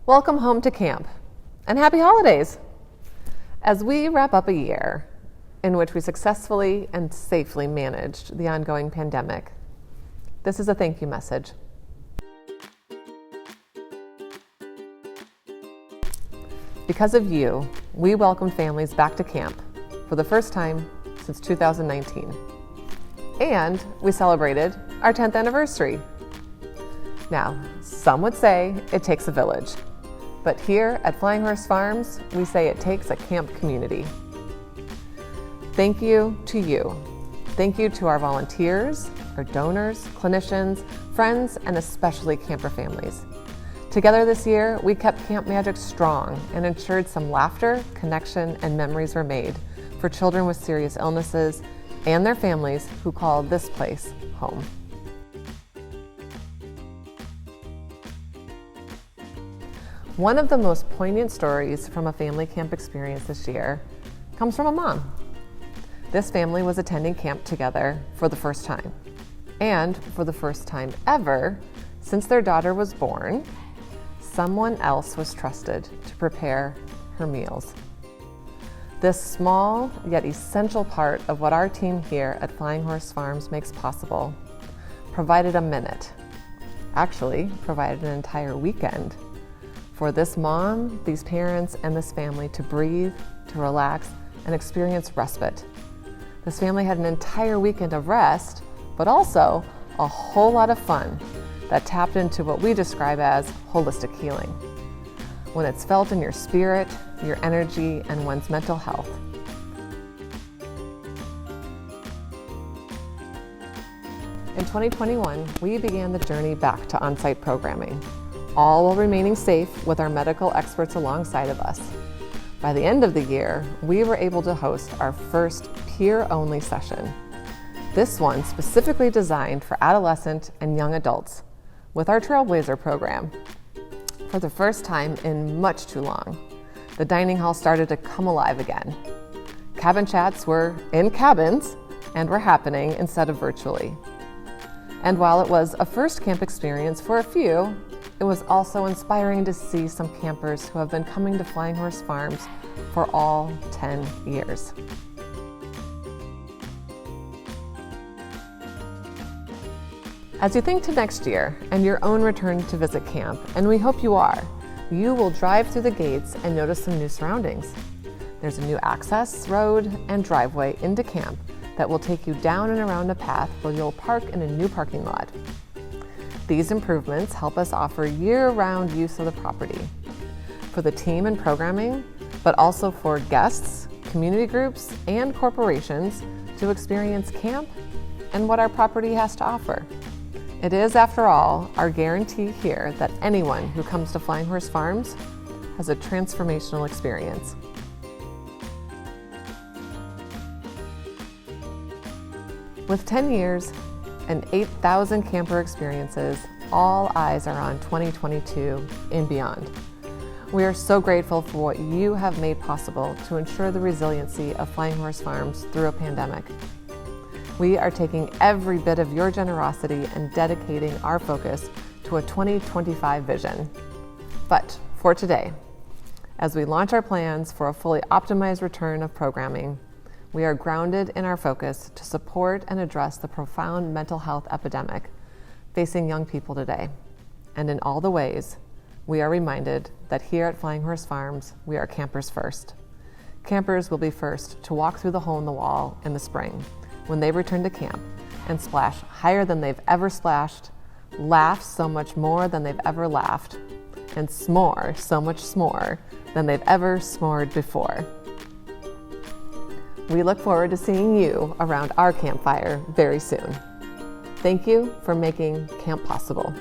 Welcome home to camp, and happy holidays! As we wrap up a year in which we successfully and safely managed the ongoing pandemic, this is a thank you message. Because of you, we welcomed families back to camp for the first time since 2019. And we celebrated our 10th anniversary. Now, some would say it takes a village, but here at Flying Horse Farms, we say it takes a camp community. Thank you to you. Thank you to our volunteers, our donors, clinicians, friends, and especially camper families. Together this year, we kept Camp Magic strong and ensured some laughter, connection, and memories were made for children with serious illnesses and their families who call this place home. One of the most poignant stories from a family camp experience this year comes from a mom. This family was attending camp together for the first time. And for the first time ever, since their daughter was born, someone else was trusted to prepare her meals. This small yet essential part of what our team here at Flying Horse Farms makes possible provided a minute, actually provided an entire weekend for this mom, these parents, and this family to breathe, to relax, and experience respite. This family had an entire weekend of rest, but also a whole lot of fun that tapped into what we describe as holistic healing, when it's felt in your spirit, your energy, and one's mental health. In 2021, we began the journey back to on-site programming, all while remaining safe with our medical experts alongside of us. By the end of the year, we were able to host our first peer-only session. This one specifically designed for adolescent and young adults with our Trailblazer program. For the first time in much too long, the dining hall started to come alive again. Cabin chats were in cabins and were happening instead of virtually. And while it was a first camp experience for a few, it was also inspiring to see some campers who have been coming to Flying Horse Farms for all 10 years. As you think to next year and your own return to visit camp, and we hope you are, you will drive through the gates and notice some new surroundings. There's a new access road and driveway into camp that will take you down and around a path where you'll park in a new parking lot. These improvements help us offer year-round use of the property for the team and programming, but also for guests, community groups, and corporations to experience camp and what our property has to offer. It is, after all, our guarantee here that anyone who comes to Flying Horse Farms has a transformational experience. With 10 years and 8,000 camper experiences, all eyes are on 2022 and beyond. We are so grateful for what you have made possible to ensure the resiliency of Flying Horse Farms through a pandemic. We are taking every bit of your generosity and dedicating our focus to a 2025 vision. But for today, as we launch our plans for a fully optimized return of programming, we are grounded in our focus to support and address the profound mental health epidemic facing young people today. And in all the ways, we are reminded that here at Flying Horse Farms, we are campers first. Campers will be first to walk through the hole in the wall in the spring when they return to camp and splash higher than they've ever splashed, laugh so much more than they've ever laughed, and s'more so much s'more than they've ever s'mored before. We look forward to seeing you around our campfire very soon. Thank you for making camp possible.